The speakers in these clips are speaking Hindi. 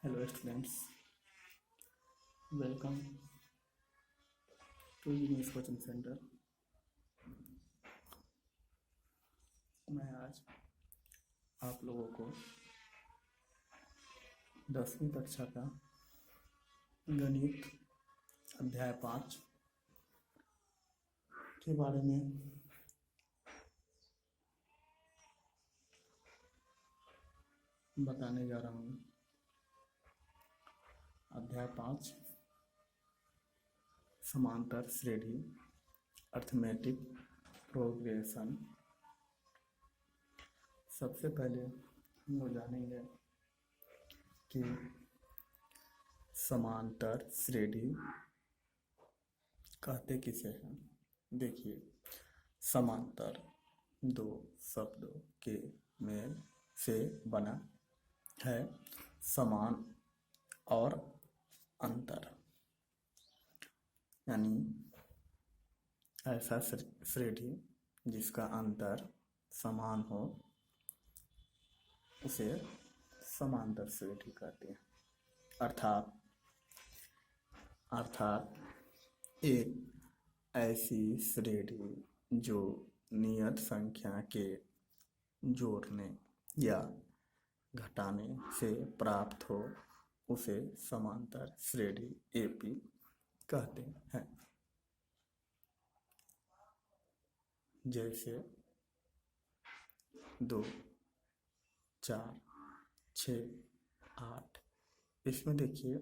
Hello students, welcome to Genius coaching centre. मैं आज आप लोगों को 10वीं कक्षा का गणित अध्याय 5 के बारे में बताने जा रहा हूँ। अध्याय 5 समांतर श्रेणी अर्थमेटिक प्रोग्रेशन। सबसे पहले हम लोग जानेंगे कि समांतर श्रेणी कहते किसे हैं। देखिए, समांतर दो शब्दों के मेल से बना है। समान और अंतर, यानी ऐसा श्रेणी जिसका अंतर समान हो उसे समांतर श्रेणी कहते हैं। अर्थात एक ऐसी श्रेणी जो नियत संख्या के जोड़ने या घटाने से प्राप्त हो उसे समांतर श्रेणी एपी कहते हैं। जैसे 2, 4, 6, 8। इसमें देखिए,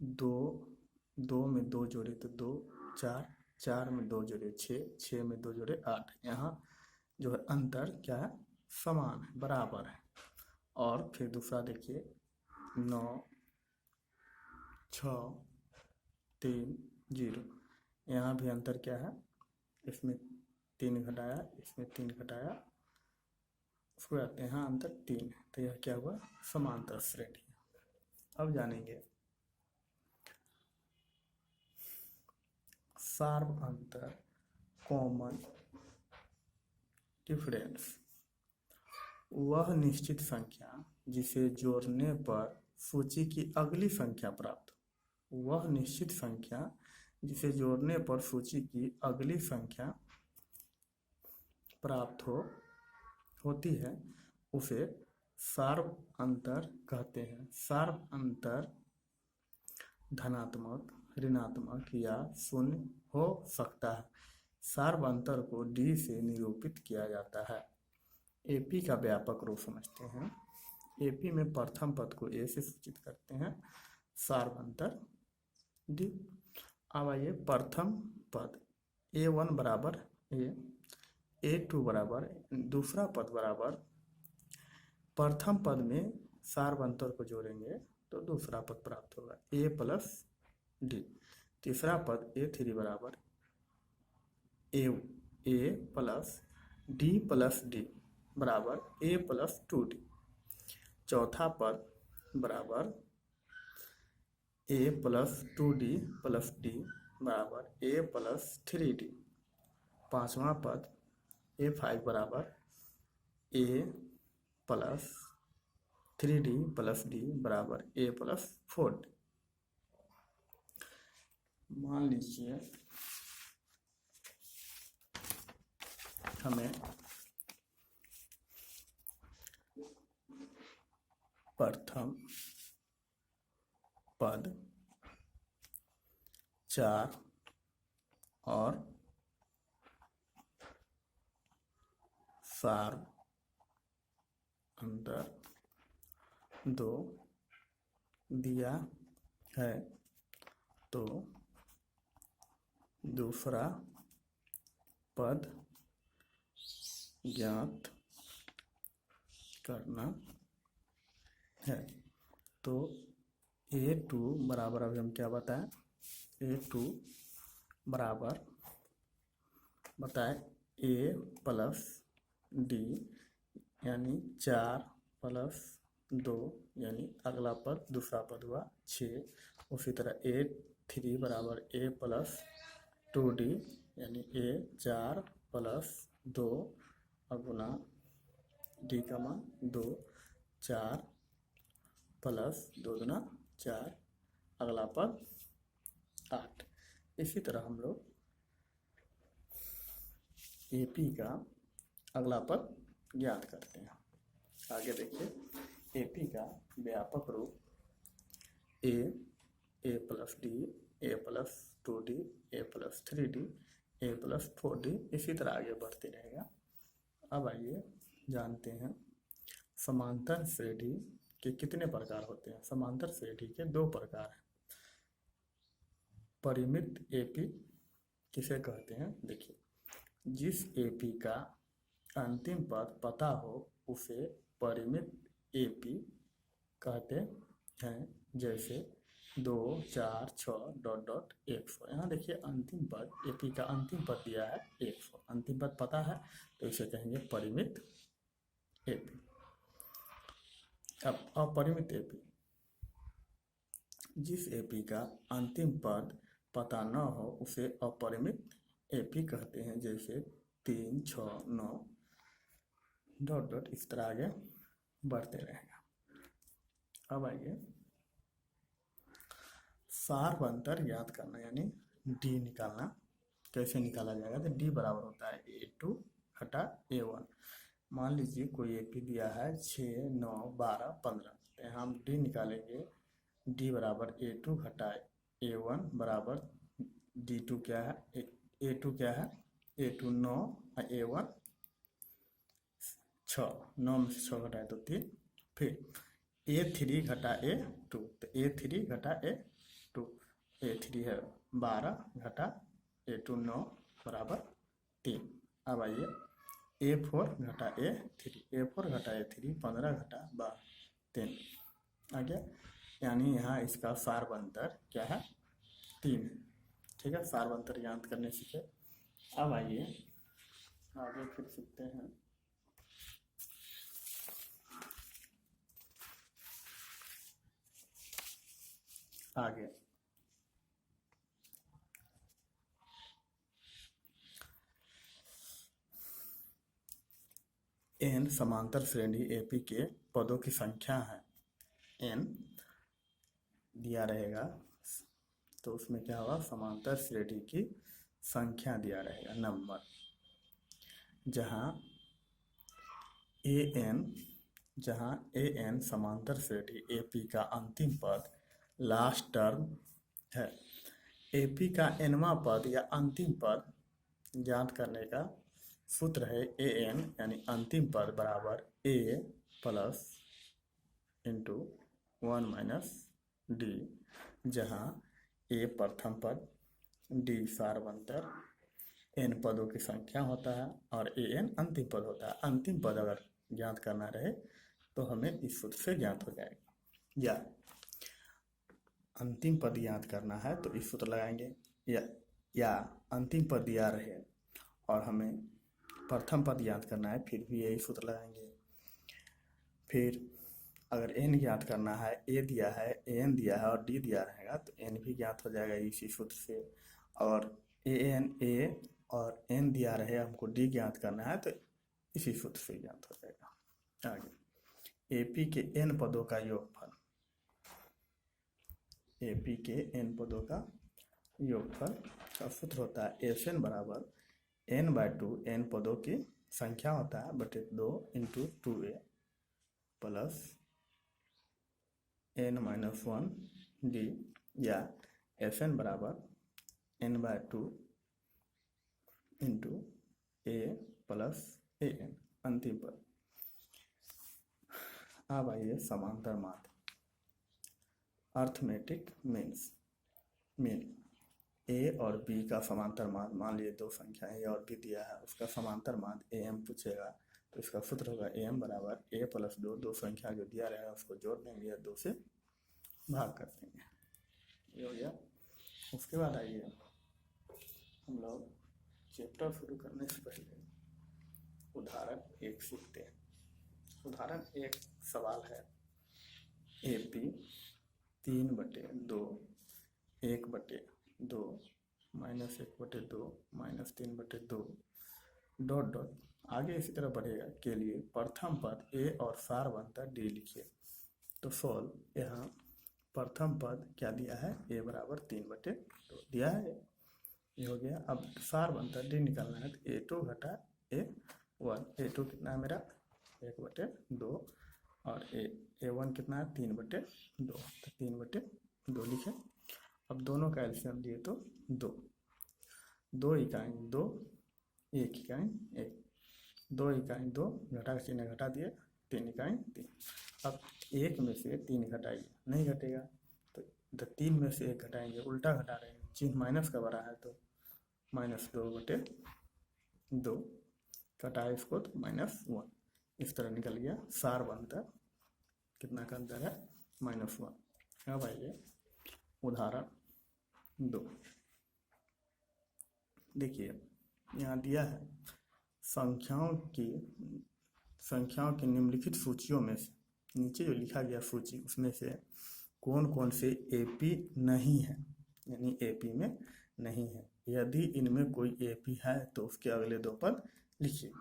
दो में 2 जोड़े तो 2, 4 में 2 जोड़े 6 में 2 जोड़े 8। यहाँ जो है अंतर क्या है, समान है, बराबर है। और फिर दूसरा देखिए 9, 6, 3, 0। यहाँ भी अंतर क्या है, इसमें 3 घटाया, इसमें 3 घटाया, उसको कहते हैं अंतर 3 है। तो यह क्या हुआ, समांतर श्रेणी। अब जानेंगे सार्व अंतर, कॉमन डिफरेंस। वह निश्चित संख्या जिसे जोड़ने पर सूची की अगली संख्या प्राप्त हो। वह निश्चित संख्या जिसे जोड़ने पर सूची की अगली संख्या प्राप्त होती है उसे सार्व अंतर कहते हैं। सार्व अंतर धनात्मक, ऋणात्मक या शून्य हो सकता है। सार्व अंतर को डी से निरूपित किया जाता है। एपी का व्यापक रूप समझते हैं। एपी में प्रथम पद को ए से सूचित करते हैं, सार्व अंतर डी। अब आइए, प्रथम पद A1 बराबर A, A2 बराबर, दूसरा पद बराबर, प्रथम पद में सार्व अंतर को जोड़ेंगे तो दूसरा पद प्राप्त होगा A प्लस डी। तीसरा पद A3 बराबर A plus D plus D बराबर A प्लस 2D। चौथा पद बराबर A plus 2D plus D बराबर A प्लस 3D। पांचवा पद A5 बराबर A plus 3D plus D बराबर A प्लस 4D। मान लीजिए हमें प्रथम पद 4 और सार्व अंतर 2 दिया है तो दूसरा पद ज्ञात करना है। तो A2 बराबर, अभी हम क्या बताएं, A2 बराबर बताएं A प्लस D यानी 4 प्लस 2 यानी अगला पद, दूसरा पद हुआ 6। उसी तरह A3 बराबर A प्लस 2D यानी A 4 प्लस 2 गुना D का मान 2, 4 प्लस 2 दूना 4, अगला पद 8। इसी तरह हम लोग AP का अगला पद ज्ञात करते हैं। आगे देखिए AP का व्यापक रूप a plus D, a plus 2d, a plus 3d, a plus 4d, इसी तरह आगे बढ़ते रहेगा। अब आइए जानते हैं समांतर श्रेणी के कितने प्रकार होते हैं। समांतर श्रेणी के 2 प्रकार हैं। परिमित AP किसे कहते हैं? देखिए, जिस AP का अंतिम पद पता हो उसे परिमित AP कहते हैं। जैसे 2, 4, 6 डॉट डॉट 100। यहाँ देखिए अंतिम पद AP का अंतिम पद दिया है 100, अंतिम पद पता है तो इसे कहेंगे परिमित AP। अब अपरिमित AP, जिस AP का अंतिम पद पता न हो उसे अपरिमित AP कहते हैं। जैसे 3, 6, 9 डॉट डॉट, इस तरह आगे बढ़ते रहेगा। अब आइए सार्वंतर ज्ञात करना यानी D निकालना। कैसे निकाला जाएगा? तो D बराबर होता है A2 घटा A1। मान लीजिए कोई AP दिया है 6, 9, 12, 15, तो यहाँ हम D निकालेंगे। D बराबर A2 घटा A1 बराबर D2 क्या है, A2 क्या है, A2 9 और A1 6, 9 में से 6 घटाए तो 3। फिर A3 घटा A2, तो A3 घटा A2, A3 है 12 घटा A2 9 बराबर 3। अब आइए A4 घटा A3, A4 घटा A3 15 घटा 12, 3 आ गया। यानी यहाँ इसका सार्वंतर क्या है? 3 है। ठीक है, सार्वंतर ज्ञात करने सीखे। अब आइए आगे फिर सीखते हैं आगे n समांतर श्रेणी AP के पदों की संख्या है। n दिया रहेगा तो उसमें क्या होगा, समांतर श्रेणी की संख्या दिया रहेगा, नंबर। जहाँ an समांतर श्रेणी AP का अंतिम पद लास्ट टर्म है। AP का nवां पद या अंतिम पद ज्ञात करने का सूत्र है an यानी अंतिम पद बराबर a plus into 1 minus d, जहाँ a प्रथम पद, d सार्वंतर, n पदों की संख्या होता है और an अंतिम पद होता है। अंतिम पद अगर ज्ञात करना रहे तो हमें इस सूत्र से ज्ञात हो जाएगा। या अंतिम पद ज्ञात करना है तो इस सूत्र लगाएंगे, या अंतिम पद दिया रहे और हमें प्रथम पद ज्ञात करना है फिर भी यही सूत्र लगाएंगे। फिर अगर n ज्ञात करना है, a दिया है, an दिया है और d दिया रहेगा तो n भी ज्ञात हो जाएगा इसी सूत्र से। और an a और n दिया रहे, हमको d ज्ञात करना है तो इसी सूत्र से ज्ञात हो जाएगा। आगे AP के n पदों का योगफल, AP के n पदों का योगफल का सूत्र होता है Sn बराबर n/2 n पदों की संख्या होता है बटे 2 into 2a plus n-1 d, या Sn बराबर n/2 into a plus an अंतिम पद। अब आइए समांतर माध्य, अर्थमेटिक मीन a और b का समांतर माध्य। मान लीजिए 2 संख्या a और b दिया है, उसका समांतर माध्य am पूछेगा तो इसका सूत्र होगा am बराबर a प्लस 2, 2 संख्या जो दिया रहेगा उसको जोड़ देंगे या 2 से भाग कर देंगे, ये हो गया। उसके बाद आइए हम लोग चैप्टर शुरू करने से पहले उदाहरण 1 सीखते हैं। उदाहरण 1 सवाल है AP 3/2 1/2 -1/2 -3/2 डॉट डॉट आगे इसी तरह बढ़ेगा के लिए प्रथम पद a और सार्वंतर d लिखिए। तो सॉल्व यहाँ प्रथम पद क्या दिया है, a बराबर 3/2 दिया है, ये हो गया। अब सार बनता है डी निकालना है, तो A2 घटा A1, A2 कितना है मेरा 1/2 और A1 कितना है 3/2, तो 3/2 लिखे। अब दोनों का एलसीएम दिए तो 2 इकाई 2, 1 इकाई 1, 2 इकाई 2, घटा का चिन्ह घटा दिए, 3 इकाई 3। अब 1 में से 3 घटाइए, नहीं घटेगा, तो 3 में से 1 घटाएंगे, उल्टा घटा रहे हैं, चिन्ह माइनस का बड़ा है तो -2/2, घटाए इसको तो -1, इस तरह निकल गया। सार बनता कितना का अंतर है, -1। अब आइए उदाहरण 2, देखिए यहाँ दिया है संख्याओं की निम्नलिखित सूचियों में से, नीचे जो लिखा गया सूची उसमें से कौन कौन से एपी नहीं है, यानी एपी में नहीं है। यदि इनमें कोई एपी है तो उसके अगले 2 पद लिखिए।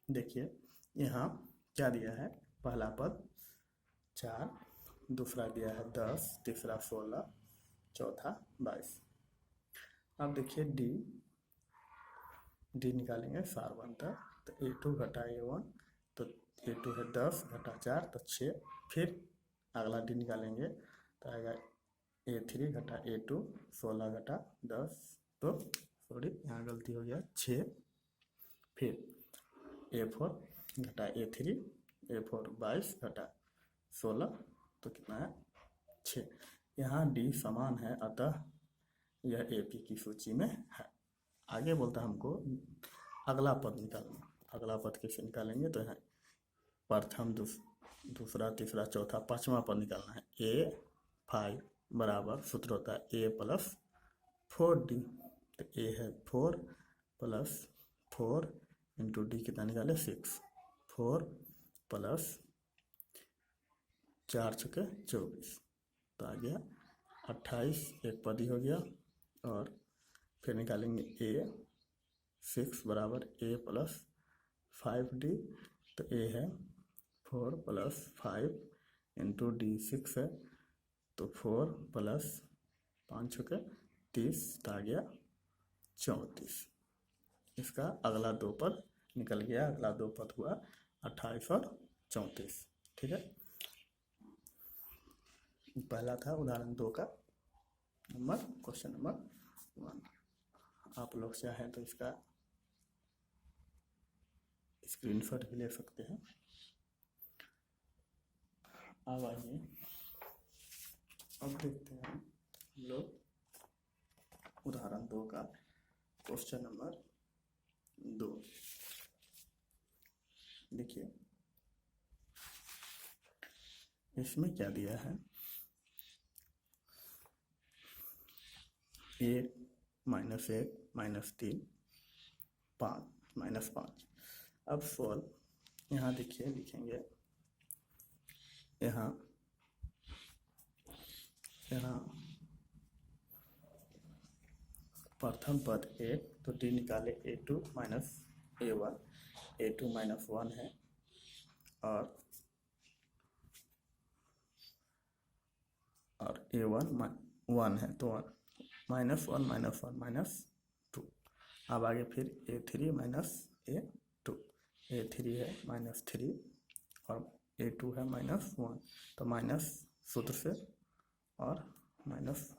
देखिए यहाँ क्या दिया है, पहला पद 4, दूसरा दिया है 10, तीसरा 16, चौथा 22। अब देखिए डी निकालेंगे, सार बनता तो A2 घटा A1, तो A2 है 10 घटा 4 तो 6, फिर अगला डी निकालेंगे तो आएगा A3 घटा A2, 16 घटा 10, तो सॉरी यहाँ गलती हो गया 6, फिर A4 घटा A3, A4 22 घटा 16, तो कितना है 6। यहाँ डी समान है, अतः यह एपी की सूची में है। आगे बोलता है हमको अगला पद निकालना, अगला पद कैसे निकालेंगे, तो यहाँ प्रथम दूसरा तीसरा चौथा 5वां पद निकालना है। A5 बराबर सूत्र होता है A + 4D, तो A है 4 + 4 इंटू डी कितना निकाले 6, 4 + 4 × 24, तो आ गया 28, एक पद ही हो गया। और फिर निकालेंगे A6 बराबर A + 5D, तो A है 4 + 5 इंटू डी 6 है, तो 4 + 5 × 30, तो आ गया 34। इसका अगला 2 पद निकल गया, अगला 2 पद हुआ 28 और 34। ठीक है, पहला था उदाहरण 2 का क्वेश्चन नंबर 1। आप लोग चाहें तो इसका स्क्रीनशॉट भी ले सकते हैं। अब आइए अब देखते हैं हम लोग उदाहरण 2 का क्वेश्चन नंबर 2। देखिए इसमें क्या दिया है, -1 -1 -3 5 -5। अब सॉल्व यहाँ देखिए लिखेंगे, यहाँ प्रथम पद 1, तो डी निकाले A2 - A1, A2 - 1 है, और A1 1 है, तो -1 -1 -2। अब आगे फिर A3 - A2, A3 है -3 और A2 है -1, तो माइनस सूत्र से और -1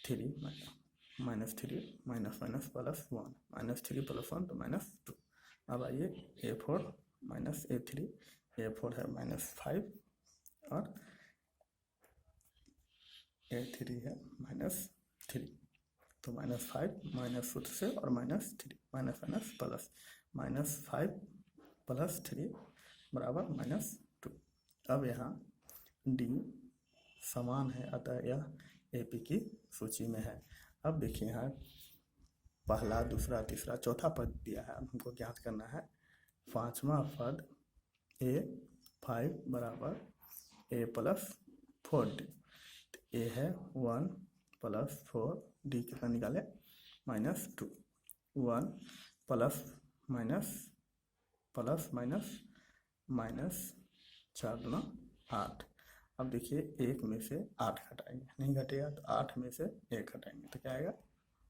3 -3 -1 -3 + 1 तो -2। अब आइए A4 - A3, A4 है -5 और A3 है -3, तो -5 माइनस सूत्र से और -3 प्लस -5 + 3 बराबर -2। अब यहाँ डी समान है, अतः यह एपी की सूची में है। अब देखिए यहाँ पहला दूसरा तीसरा चौथा पद दिया है, हमको ज्ञात करना है 5वां पद A5 बराबर A + 4D, A है 1 + 4, डी कितना निकाले -2, 1 + -, -4 × 8, अब देखिए 1 में से 8 घटाएंगे, नहीं घटेगा तो 8 में से 1 घटाएंगे तो क्या आएगा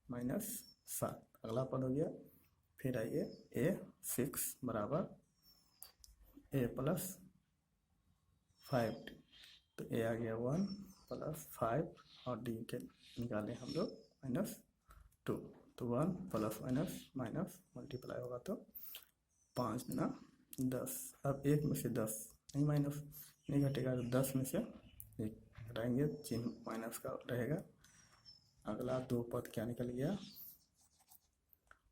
-7। अगला पद हो गया। फिर आइए A6 बराबर A + 5D, तो A आ गया 1 + 5 और D के निकालें हम लोग -2, तो 1 + माइनस मल्टीप्लाई होगा तो 5 गुना 10। अब 1 में से 10 नहीं घटेगा तो 10 में से 1 घटाएंगे, चिन्ह माइनस का रहेगा। अगला 2 पद क्या निकल गया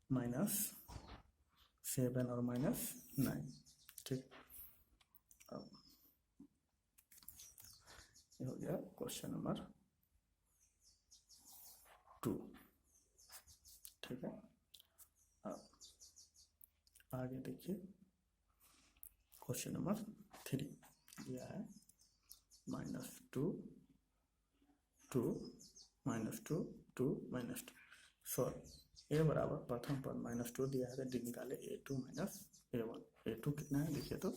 -7 और -9। ठीक, अब ये हो गया क्वेश्चन नंबर 2। ठीक है, अब आगे देखिए क्वेश्चन नंबर 3 दिया है -2 2 -2 2 -2। सॉरी, A बराबर प्रथम पद -2 दिया है तो D निकाले A2 - A1। A2 कितना है देखिए तो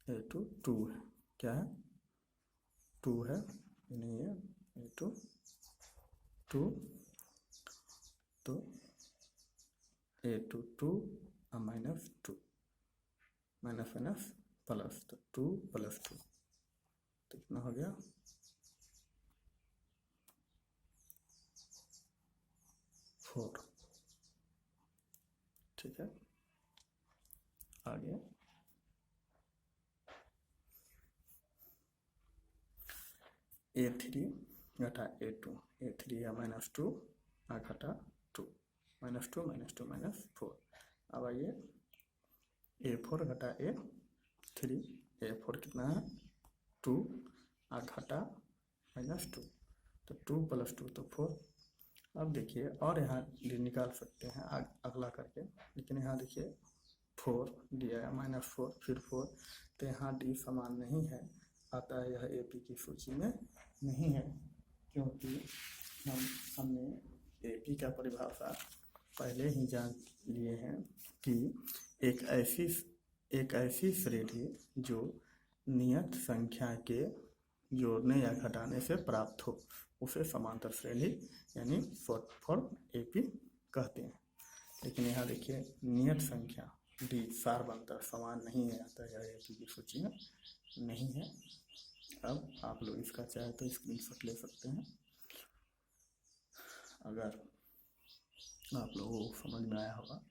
A2 2 है, क्या है 2 है, नहीं है A2 2, तो A2 2 और -2 माइनस प्लस, तो 2 + 2 तो कितना हो गया 4। ठीक है, आगे A3 घटा A2, A3 है -2 और घटा 2, -2 -4। अब आइए A4 घटा A3, A4 कितना है 2 और घटा -2, तो 2 + 2 तो 4। अब देखिए और यहाँ निकाल सकते हैं अगला करके, लेकिन यहाँ देखिए 4 दिया है -4 फिर 4, तो यहाँ D समान नहीं है, अतः यह AP की सूची में नहीं है, क्योंकि हमने AP का परिभाषा पहले ही जान लिए हैं कि एक ऐसी श्रेणी जो नियत संख्या के जोड़ने या घटाने से प्राप्त हो उसे समांतर श्रेणी यानी शॉर्ट फॉर्म AP कहते हैं। लेकिन यहाँ देखिए नियत संख्या D सारबंतर समान नहीं है, अतः यह AP की सूची में नहीं है। अब आप लोग इसका चाहे तो स्क्रीनशॉट ले सकते हैं। अगर आप लोगों को समझ में आया होगा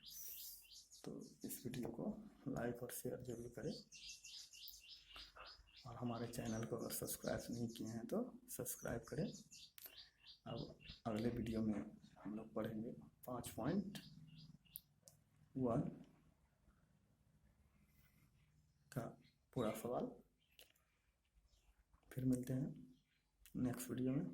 तो इस वीडियो को लाइक और शेयर जरूर करें, और हमारे चैनल को अगर सब्सक्राइब नहीं किए हैं तो सब्सक्राइब करें। अब अगले वीडियो में हम लोग पढ़ेंगे 5.1 का पूरा सवाल। फिर मिलते हैं नेक्स्ट वीडियो में।